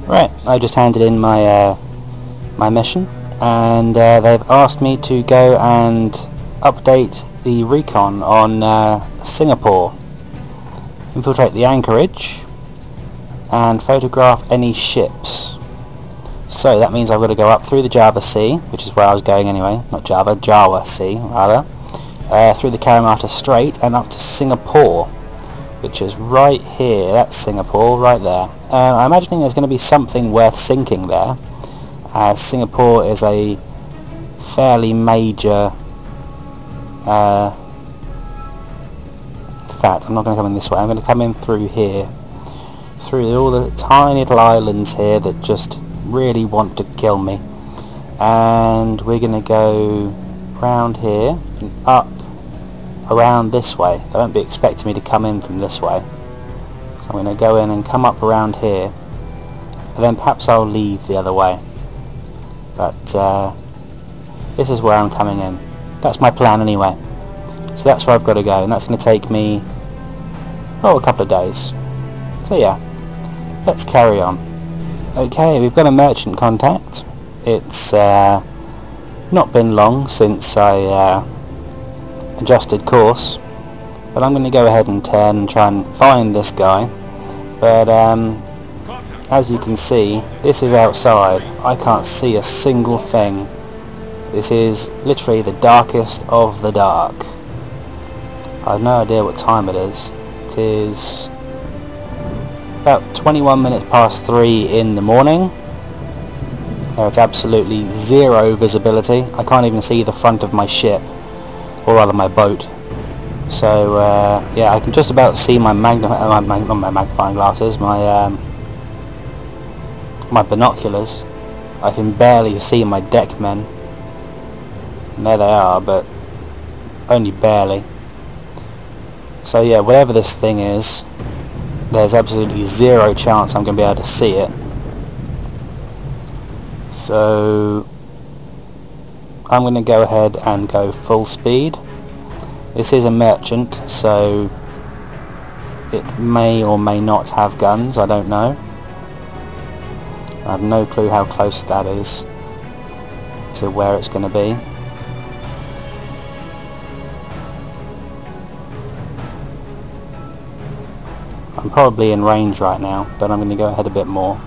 Right, I just handed in my my mission, and they've asked me to go and update the recon on Singapore, infiltrate the anchorage, and photograph any ships. So that means I've got to go up through the Java Sea, which is where I was going anyway, not Java, Jawa Sea rather, through the Karamata Strait and up to Singapore, which is right here. That's Singapore, right there. I'm imagining there's going to be something worth sinking there, as Singapore is a fairly major... in fact, I'm not going to come in this way, I'm going to come in through here, through all the tiny little islands here that just really want to kill me. And we're going to go round here and up around this way. They won't be expecting me to come in from this way, so I'm going to go in and come up around here, and then perhaps I'll leave the other way, but this is where I'm coming in. That's my plan anyway, so that's where I've got to go, and that's going to take me a couple of days. So yeah, let's carry on. Okay, we've got a merchant contact. It's not been long since I adjusted course, but I'm going to go ahead and turn and try and find this guy. But as you can see, this is outside. I can't see a single thing. This is literally the darkest of the dark. I have no idea what time it is. It is about 21 minutes past 3 in the morning. There's absolutely zero visibility. I can't even see the front of my ship, or rather my boat. So yeah, I can just about see my magnifying glasses, my binoculars. I can barely see my deckmen. And there they are, but only barely. So yeah, whatever this thing is, there's absolutely zero chance I'm going to be able to see it. So I'm going to go ahead and go full speed. This is a merchant, so it may or may not have guns, I don't know. I have no clue how close that is to where it's going to be. I'm probably in range right now, but I'm going to go ahead a bit more.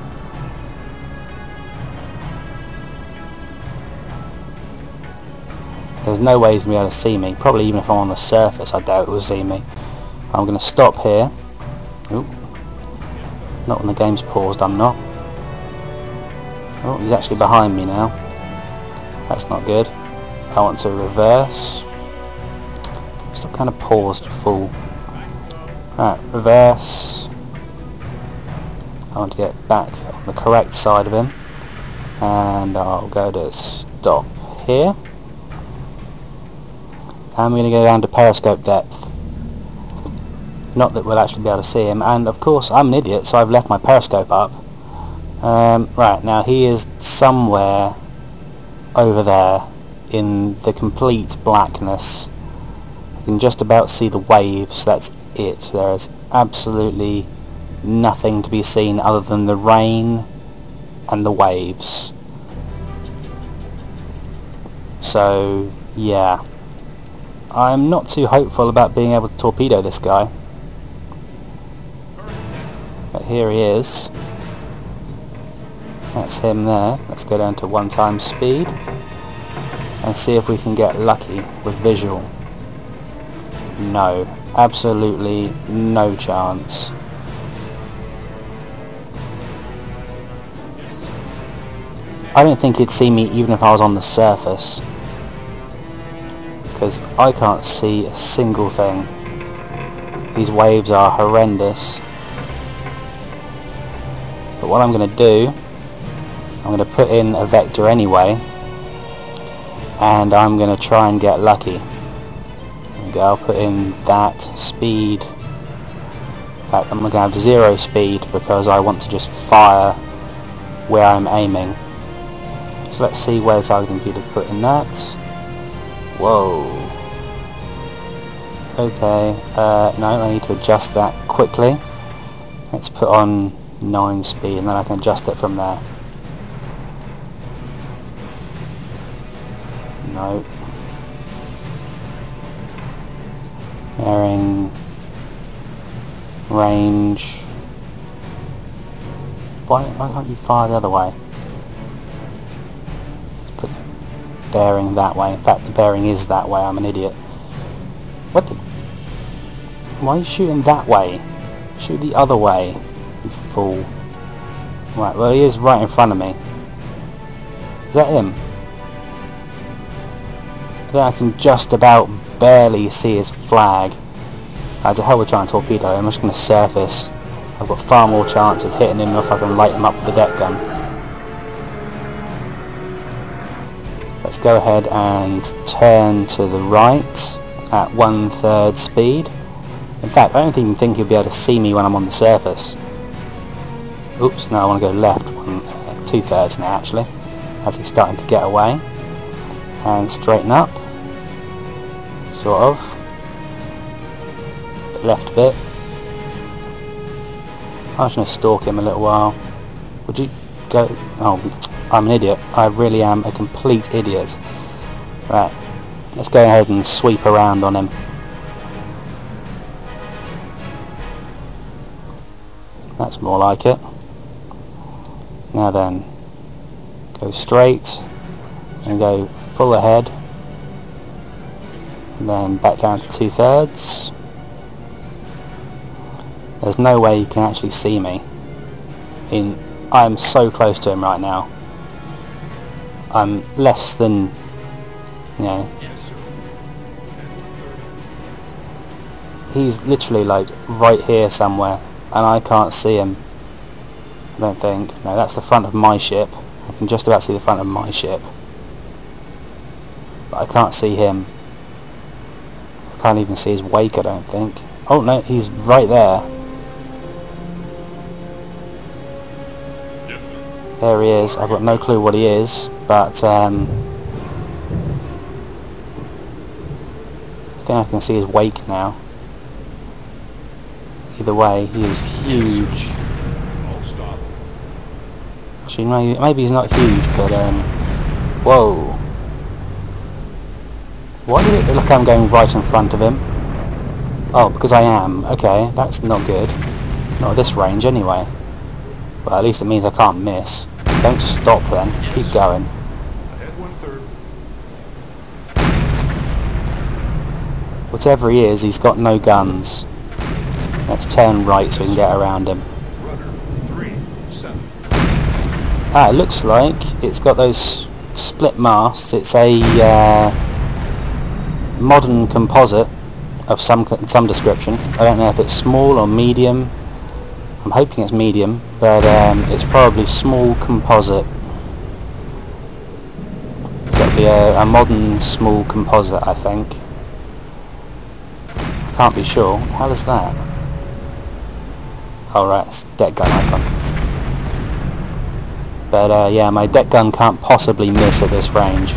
There's no way he's going to be able to see me. Probably even if I'm on the surface, I doubt it will see me. I'm going to stop here. Oop. Not when the game's paused, I'm not. Oh, he's actually behind me now. That's not good. I want to reverse. Stop kind of paused full. Right, reverse. I want to get back on the correct side of him, and I'll go to stop here. And we're going to go down to periscope depth. Not that we'll actually be able to see him, and of course I'm an idiot, so I've left my periscope up. Right, now he is somewhere over there in the complete blackness. You can just about see the waves, that's it. There is absolutely nothing to be seen other than the rain and the waves. So yeah, I'm not too hopeful about being able to torpedo this guy, but here he is. That's him there. Let's go down to 1x speed and see if we can get lucky with visual. No, absolutely no chance. I don't think he'd see me even if I was on the surface, because I can't see a single thing. These waves are horrendous. But what I'm going to do, I'm going to put in a vector anyway, and I'm going to try and get lucky. There we go, I'll put in that speed. In fact, I'm going to have 0 speed because I want to just fire where I'm aiming. So let's see where the targeting computer put in that. Whoa. Okay, no, I need to adjust that quickly. Let's put on 9 speed, and then I can adjust it from there. No. Bearing, range. Why can't you fire the other way? Let's put the bearing that way. In fact, the bearing is that way. I'm an idiot. What the? Why are you shooting that way? Shoot the other way, you fool. Right, well he is right in front of me. Is that him? I can just about barely see his flag. To hell with trying to torpedo him. I'm just going to surface. I've got far more chance of hitting him if I can light him up with the deck gun. Let's go ahead and turn to the right at 1/3 speed. In fact, I don't even think he'll be able to see me when I'm on the surface. Oops, no, I want to go left 2/3 now actually, as he's starting to get away. And straighten up. Sort of. Left a bit. I'm just going to stalk him a little while. Would you go? Oh, I'm an idiot. I really am a complete idiot. Right, let's go ahead and sweep around on him. That's more like it. Now then, go straight and go full ahead. And then back down to 2/3. There's no way you can actually see me. I'm so close to him right now. I'm less than, you know, he's literally like right here somewhere and I can't see him. I don't think. No, that's the front of my ship. I can just about see the front of my ship. But I can't see him. I can't even see his wake, I don't think. Oh no, he's right there. There he is. I've got no clue what he is, but I think I can see his wake now. Either way, he is huge. Actually, maybe he's not huge, but whoa. Why does it look like I'm going right in front of him? Oh, because I am. Okay, that's not good. Not at this range anyway. Well, at least it means I can't miss. Don't stop then. Keep going. Whatever he is, he's got no guns. Let's turn right so we can get around him. Ah, it looks like it's got those split masts. It's a modern composite of some description. I don't know if it's small or medium. I'm hoping it's medium, but it's probably small composite. So it'll be a modern small composite, I think. I can't be sure. What the hell is that? Oh right, it's deck gun icon. But yeah, my deck gun can't possibly miss at this range.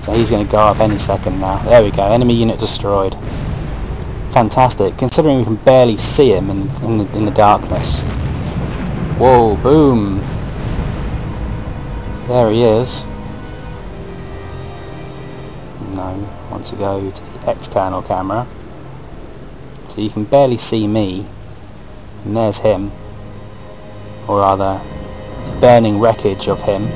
So he's going to go up any second now. There we go, enemy unit destroyed. Fantastic, considering we can barely see him in the darkness. Whoa, boom! There he is. No, I want to go to the external camera. So you can barely see me. And there's him. Or rather, the burning wreckage of him.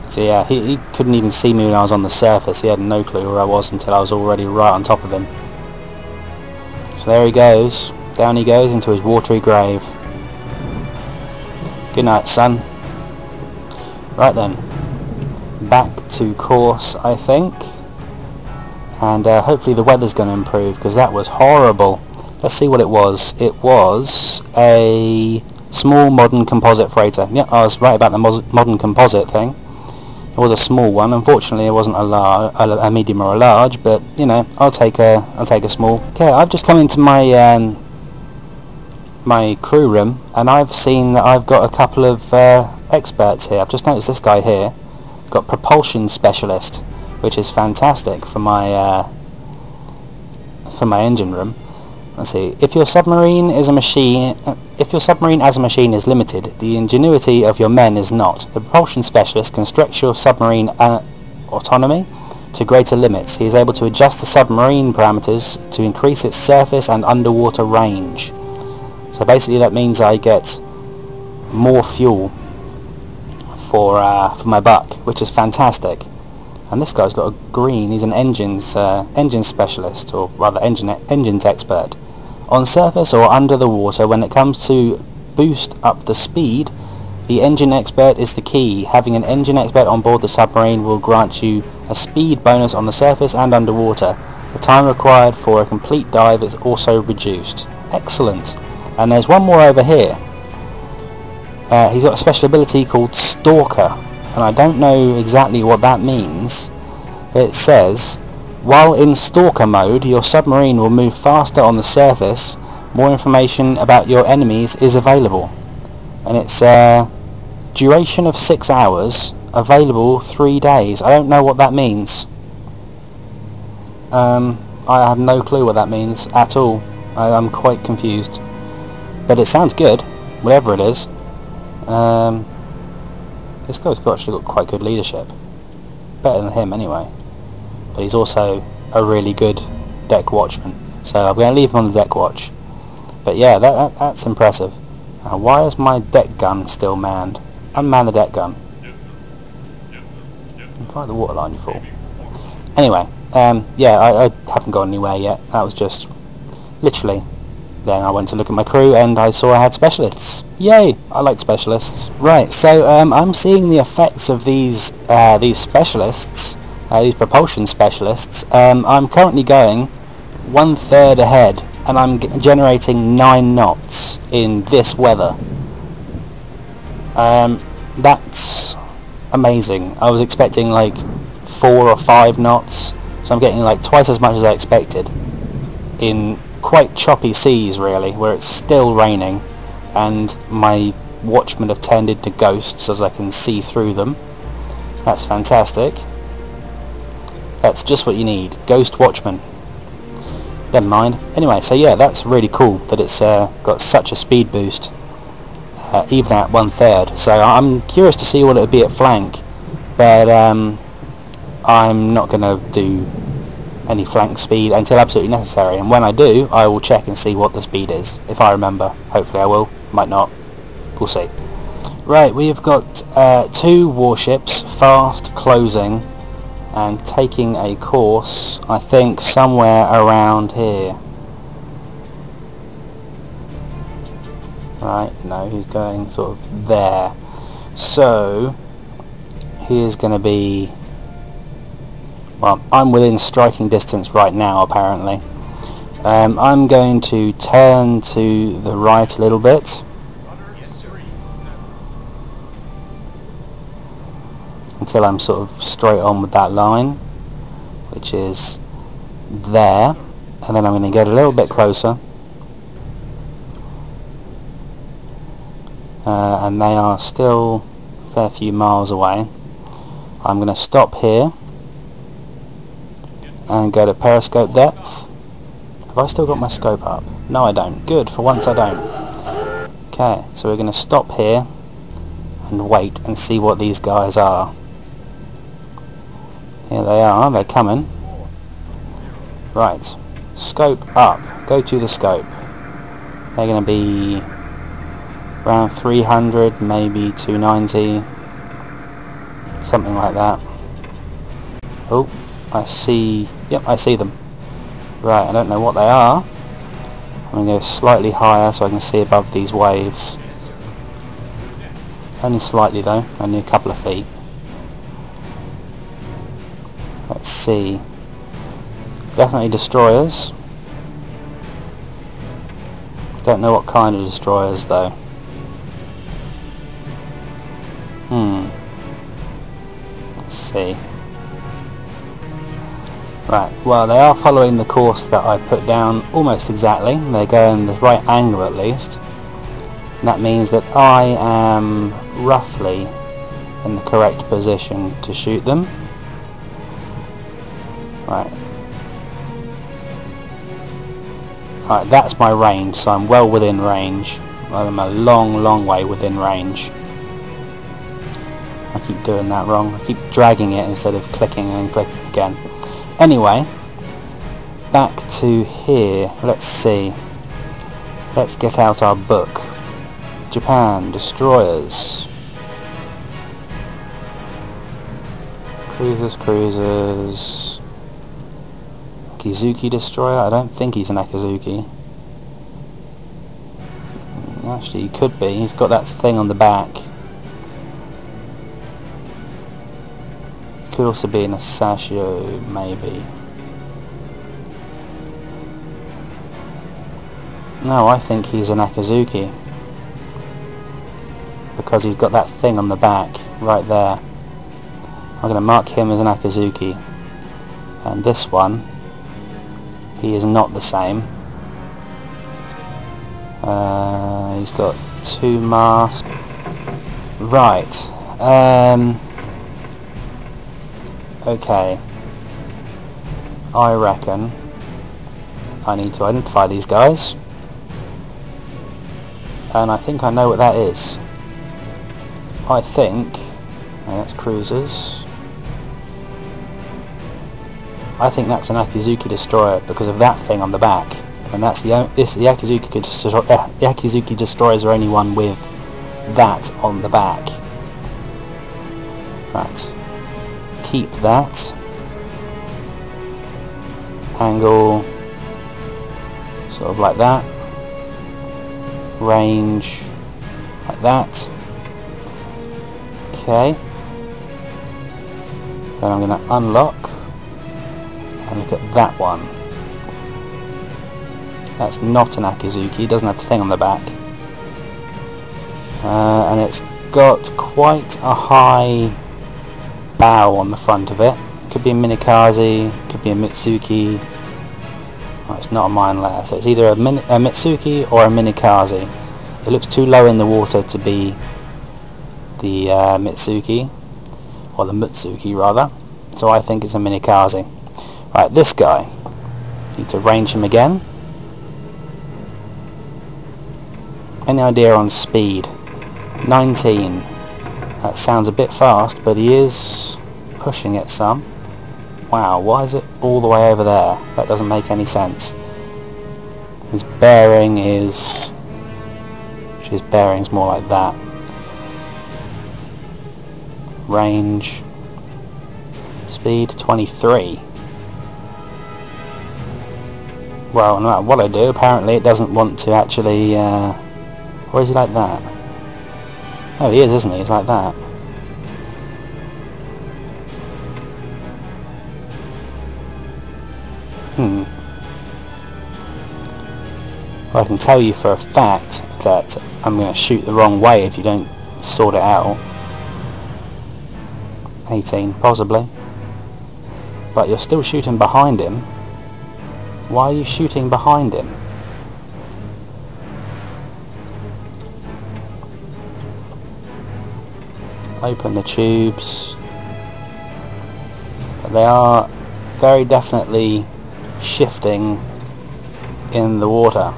So yeah, he couldn't even see me when I was on the surface. He had no clue where I was until I was already right on top of him. So there he goes. Down he goes into his watery grave. Good night, son. Right then. Back to course, I think. And hopefully the weather's going to improve, because that was horrible. Let's see what it was. It was a small modern composite freighter. Yeah, I was right about the modern composite thing. It was a small one. Unfortunately, it wasn't a medium or a large, but you know, I'll take a small. Okay, I've just come into my my crew room, and I've seen that I've got a couple of experts here. I've just noticed this guy here, got propulsion specialist, which is fantastic for my for my engine room. Let's see. If your submarine as a machine is limited, the ingenuity of your men is not. The propulsion specialist can stretch your submarine autonomy to greater limits. He is able to adjust the submarine parameters to increase its surface and underwater range. So basically that means I get more fuel for my buck, which is fantastic. And this guy's got a green. He's an engine specialist, or rather engines expert. On surface or under the water, when it comes to boost up the speed, the engine expert is the key. Having an engine expert on board the submarine will grant you a speed bonus on the surface and underwater. The time required for a complete dive is also reduced. Excellent. And there's one more over here. He's got a special ability called Stalker, and I don't know exactly what that means. It says, while in Stalker mode, your submarine will move faster on the surface. More information about your enemies is available. And it's duration of 6 hours, available 3 days. I don't know what that means. I have no clue what that means at all. I'm quite confused. But it sounds good, whatever it is. This guy's actually got quite good leadership. Better than him anyway. But he's also a really good deck watchman. So I'm going to leave him on the deck watch. But yeah, that's impressive. Now, why is my deck gun still manned? Unman the deck gun. Fight the water line, you fool. Anyway, yeah, I haven't gone anywhere yet. That was just literally. Then I went to look at my crew and I saw I had specialists. Yay! I like specialists. Right, so I'm seeing the effects of these specialists, these propulsion specialists. I'm currently going 1/3 ahead, and I'm generating 9 knots in this weather. That's amazing. I was expecting like 4 or 5 knots, so I'm getting like twice as much as I expected in quite choppy seas, really, where it's still raining, and my watchmen have turned into ghosts as I can see through them. That's fantastic. That's just what you need, ghost watchmen. Never mind. Anyway, so yeah, that's really cool that it's got such a speed boost, even at 1/3. So I'm curious to see what it would be at flank, but I'm not going to do any flank speed until absolutely necessary, and when I do, I will check and see what the speed is, if I remember. Hopefully I will, might not, we'll see. Right, we've got 2 warships fast closing and taking a course, I think somewhere around here. Right, no, he's going sort of there. So he is going to be, well, I'm within striking distance right now, apparently. I'm going to turn to the right a little bit. Until I'm sort of straight on with that line, which is there. And then I'm going to get a little bit closer. And they are still a fair few miles away. I'm going to stop here and go to periscope depth. Have I still got my scope up? No, I don't. Good, for once I don't. Okay, so we're going to stop here and wait and see what these guys are. Here they are, they're coming. Right, scope up. Go to the scope. They're going to be around 300, maybe 290, something like that. Oh, I see, yep, I see them. Right, I don't know what they are. I'm going to go slightly higher so I can see above these waves. Only slightly though, only a couple of feet. Let's see. Definitely destroyers. Don't know what kind of destroyers though. Let's see. Right, well, they are following the course that I put down almost exactly. They're going the right angle at least. And that means that I am roughly in the correct position to shoot them. Right. Alright, that's my range, so I'm well within range. I'm a long way within range. I keep doing that wrong. I keep dragging it instead of clicking and clicking again. Anyway, back to here. Let's see. Let's get out our book. Japan, destroyers. Cruisers. Akizuki Destroyer? I don't think he's an Akizuki. Actually, he could be. He's got that thing on the back. Could also be an Asashio, maybe. No, I think he's an Akizuki. Because he's got that thing on the back, right there. I'm going to mark him as an Akizuki. And this one, he is not the same. He's got 2 masts. Right. Okay. I reckon I need to identify these guys. And I think I know what that is. I think... that's cruisers. I think that's an Akizuki Destroyer because of that thing on the back. And that's the Akizuki Destroyers are only one with that on the back. Right. Keep that. Angle. Sort of like that. Range. Like that. Okay. Then I'm going to unlock. And look at that one. That's not an Akizuki, it doesn't have the thing on the back. And it's got quite a high bow on the front of it. Could be a Minikaze, could be a Mitsuki. Oh, it's not a mine layer, so it's either a Mitsuki or a Minikaze. It looks too low in the water to be the Mitsuki, or the Mutsuki rather, so I think it's a Minikaze. Right, this guy. Need to range him again. Any idea on speed? 19. That sounds a bit fast, but he is pushing it some. Wow, why is it all the way over there? That doesn't make any sense. His bearing is... his bearing's more like that. Range. Speed 23. Well, no matter what I do, apparently it doesn't want to actually... or is he like that? Oh, he is, isn't he? He's like that. Well, I can tell you for a fact that I'm going to shoot the wrong way if you don't sort it out. 18, possibly. But you're still shooting behind him. Why are you shooting behind him? Open the tubes. But they are very definitely shifting in the water.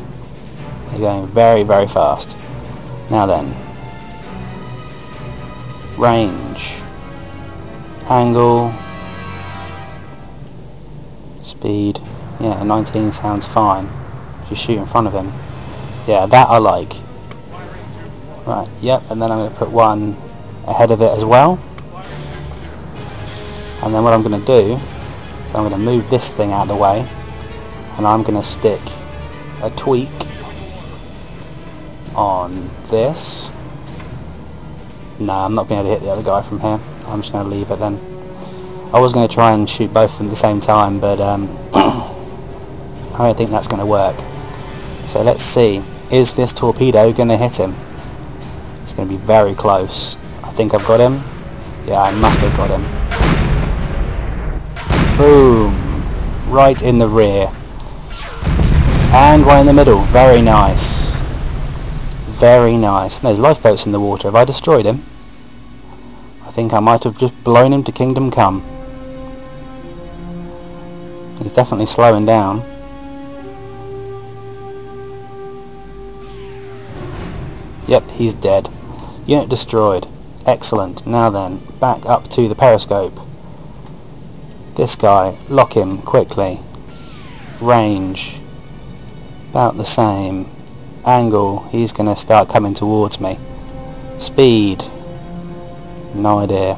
They're going very, very fast. Now then. Range. Angle. Speed. Yeah, 19 sounds fine. Just shoot in front of him. Yeah, that I like. Right, yep, and then I'm going to put one ahead of it as well. And then what I'm going to do is I'm going to move this thing out of the way, and I'm going to stick a tweak on this. No, I'm not going to be able to hit the other guy from here. I'm just going to leave it then. I was going to try and shoot both of them at the same time, but I don't think that's going to work. So let's see. Is this torpedo going to hit him? It's going to be very close. I think I've got him. Yeah, I must have got him. Boom! Right in the rear. And one in the middle. Very nice. Very nice. And there's lifeboats in the water. Have I destroyed him? I think I might have just blown him to Kingdom Come. He's definitely slowing down. Yep, he's dead. Unit destroyed. Excellent. Now then, back up to the periscope. This guy, lock him quickly. Range, about the same. Angle, he's going to start coming towards me. Speed, no idea.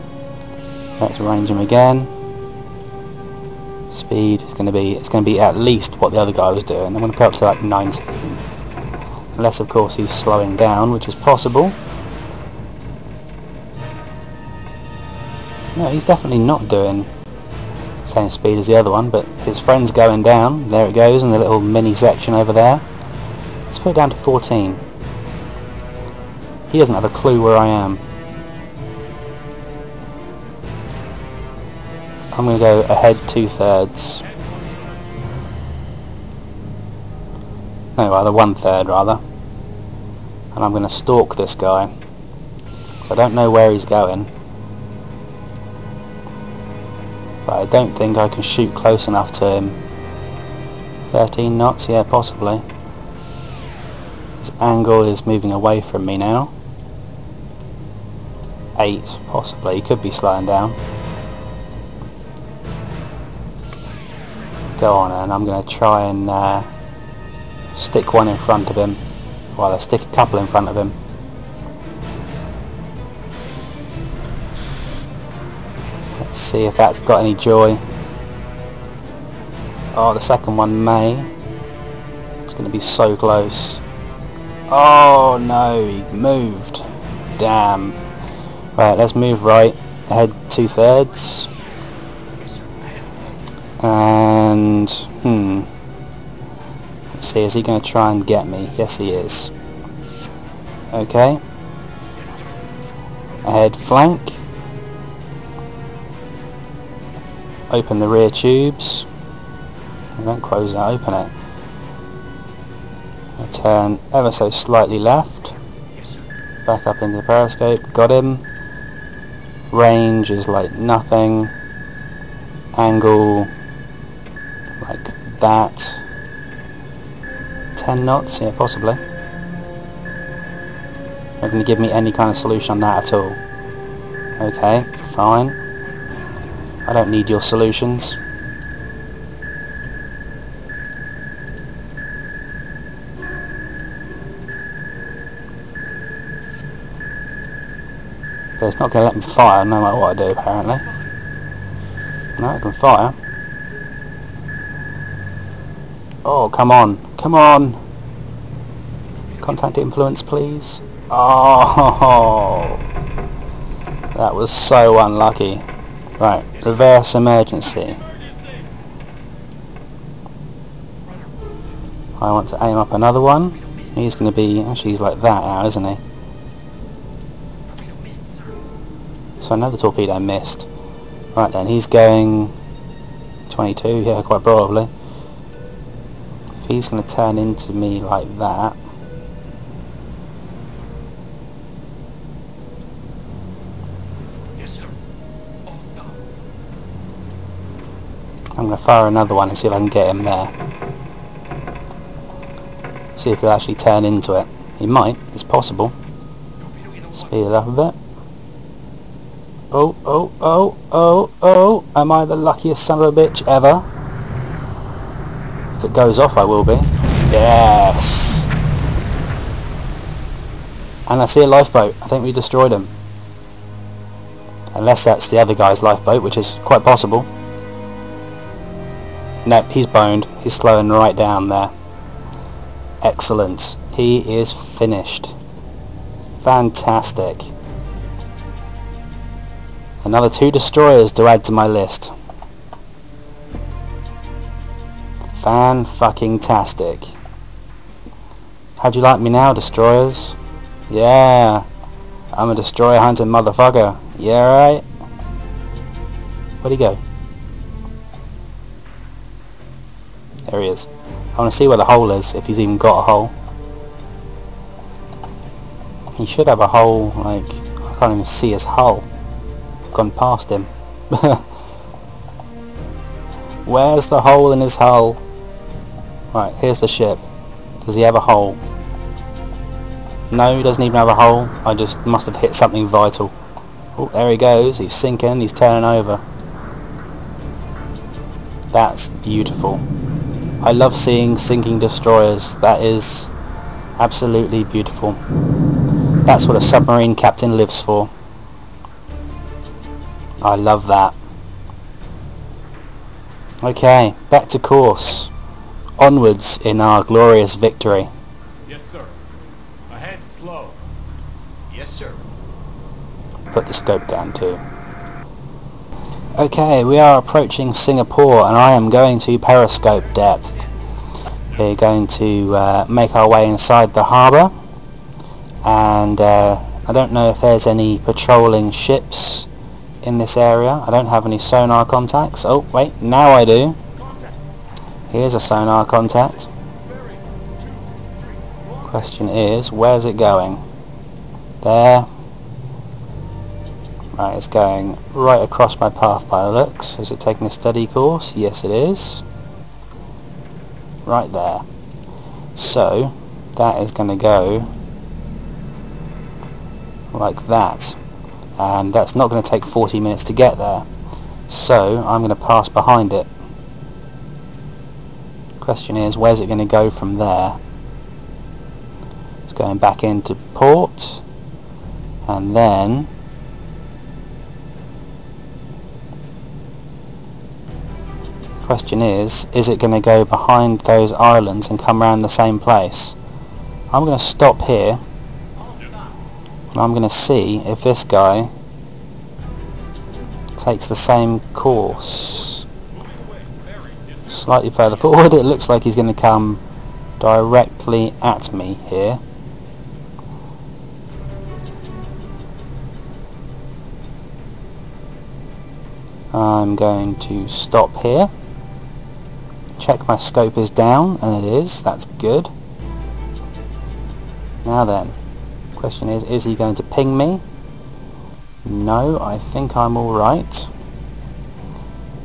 Let's range him again. Speed, it's going to be at least what the other guy was doing. I'm going to put up to like 19. Unless of course he's slowing down, which is possible. No, he's definitely not doing the same speed as the other one, but his friend's going down. There it goes in the little mini section over there. Let's put it down to 14. He doesn't have a clue where I am. I'm going to go ahead 2/3. No, rather 1/3 rather. And I'm going to stalk this guy. So I don't know where he's going. But I don't think I can shoot close enough to him. 13 knots, yeah, possibly. His angle is moving away from me now. 8, possibly. He could be slowing down. Go on, and I'm going to try and stick one in front of him. Well, I'll stick a couple in front of him. Let's see if that's got any joy. Oh, the second one may. It's going to be so close. Oh no, he moved. Damn. Right, let's move right. Ahead 2/3. And let's see, is he going to try and get me? Yes, he is. Okay. Ahead flank. Open the rear tubes. Don't close that, open it. I'll turn ever so slightly left. Back up into the periscope. Got him. Range is like nothing. Angle like that. 10 knots, yeah, possibly. Not going to give me any kind of solution on that at all. Okay, fine. I don't need your solutions. But it's not going to let me fire no matter what I do, apparently. No, I can fire. Oh, come on. Come on. Contact influence, please. Oh, that was so unlucky. Right, reverse emergency. I want to aim up another one. He's going to be, actually he's like that now, isn't he? So another torpedo missed. Right then, he's going 22, yeah, quite probably. If he's going to turn into me like that, I'm going to fire another one and see if I can get him there. See if he'll actually turn into it. He might, it's possible. Speed it up a bit. Oh, oh, oh, oh, oh, am I the luckiest son of a bitch ever? If it goes off I will be. Yes! And I see a lifeboat. I think we destroyed him. Unless that's the other guy's lifeboat, which is quite possible. No, he's boned. He's slowing right down there. Excellent. He is finished. Fantastic. Another 2 destroyers to add to my list. Fan-fucking-tastic. How'd you like me now, destroyers? Yeah. I'm a destroyer hunting motherfucker. Yeah, right? Where'd he go? There he is. I want to see where the hole is, if he's even got a hole. He should have a hole, like, I can't even see his hull. I've gone past him. Where's the hole in his hull? Right, here's the ship. Does he have a hole? No, he doesn't even have a hole. I just must have hit something vital. Oh, there he goes. He's sinking. He's turning over. That's beautiful. I love seeing sinking destroyers. That is absolutely beautiful. That's what a submarine captain lives for. I love that. Okay, back to course. Onwards in our glorious victory. Yes, sir. Ahead slow. Yes, sir. Put the scope down too. Okay, we are approaching Singapore and I am going to periscope depth. We're going to make our way inside the harbour, and I don't know if there's any patrolling ships in this area. I don't have any sonar contacts. Oh wait, now I do. Here's a sonar contact. Question is, where's it going? There. Right, it's going right across my path by the looks. Is it taking a steady course? Yes it is. Right there. So, that is going to go like that. And that's not going to take 40 minutes to get there. So, I'm going to pass behind it. Question is, where's it going to go from there? It's going back into port. And then question is it going to go behind those islands and come around the same place? I'm going to stop here and I'm going to see if this guy takes the same course. Slightly further forward. It looks like he's going to come directly at me here. I'm going to stop here. Check my scope is down, and it is. That's good. Now then, question is he going to ping me? No, I think I'm alright.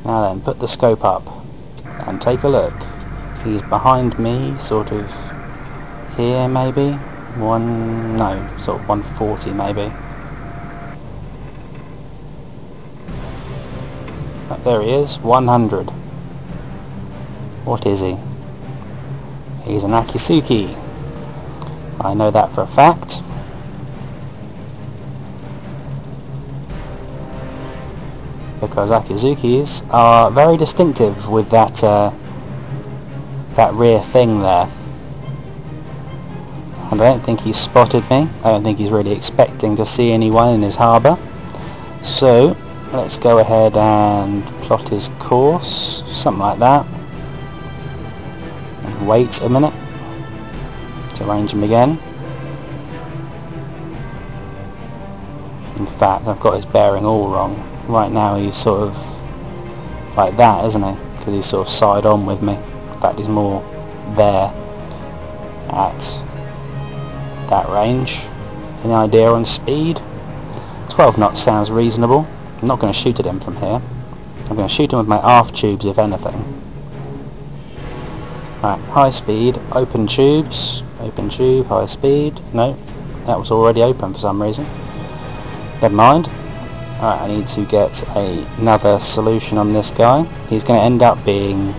Now then, put the scope up and take a look. He's behind me, sort of here maybe. Sort of 140 maybe. There he is, 100. What is he? He's an Akisuki. I know that for a fact. Because Akizukis are very distinctive with that that rear thing there. And I don't think he's spotted me. I don't think he's really expecting to see anyone in his harbour. So let's go ahead and plot his course, something like that. And wait a minute to arrange him again. In fact, I've got his bearing all wrong. Right now he's sort of like that, isn't he? Because he's sort of side on with me. In fact, he's more there at that range. Any idea on speed? 12 knots sounds reasonable. I'm not going to shoot at him from here. I'm going to shoot him with my aft tubes, if anything. Right, high speed, open tubes, open tube, high speed. No, that was already open for some reason. Never mind. Alright, I need to get another solution on this guy. He's going to end up being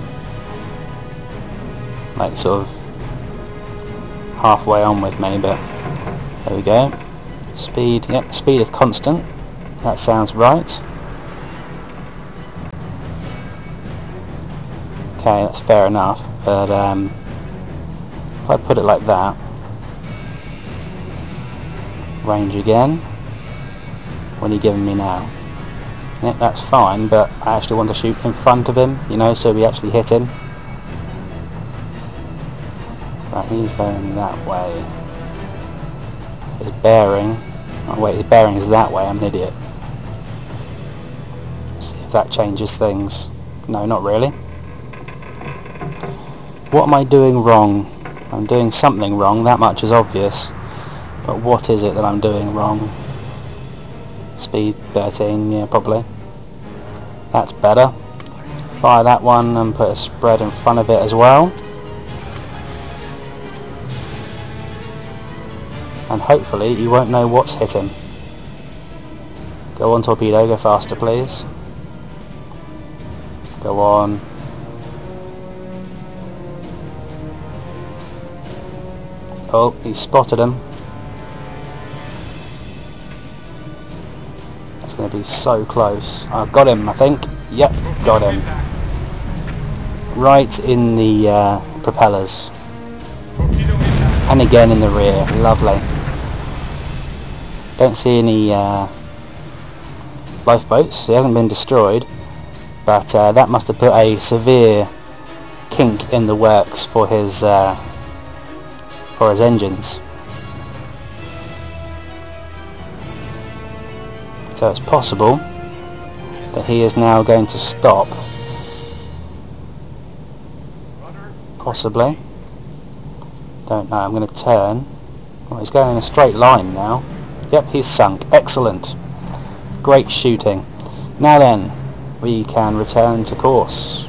like sort of halfway on with me, but there we go. Speed, yep, speed is constant. That sounds right. Okay, that's fair enough, but if I put it like that, range again, what are you giving me now? Yep, that's fine, but I actually want to shoot in front of him, you know, so we actually hit him. Right, he's going that way. His bearing, oh wait, his bearing is that way, I'm an idiot. See if that changes things. No, not really. What am I doing wrong? I'm doing something wrong, that much is obvious. But what is it that I'm doing wrong? Speed 13, yeah, probably. That's better. Fire that one and put a spread in front of it as well. and hopefully he won't know what's hit him. Go on, torpedo, go faster please. Go on. Oh, he spotted him. That's going to be so close. I've got him, I think. Yep, got him. Right in the propellers. And again in the rear. Lovely. Don't see any lifeboats. He hasn't been destroyed. But that must have put a severe kink in the works for his engines. So it's possible that he is now going to stop. Possibly. Don't know, I'm going to turn. Well, he's going in a straight line now. Yep, he's sunk. Excellent. Great shooting. Now then, we can return to course.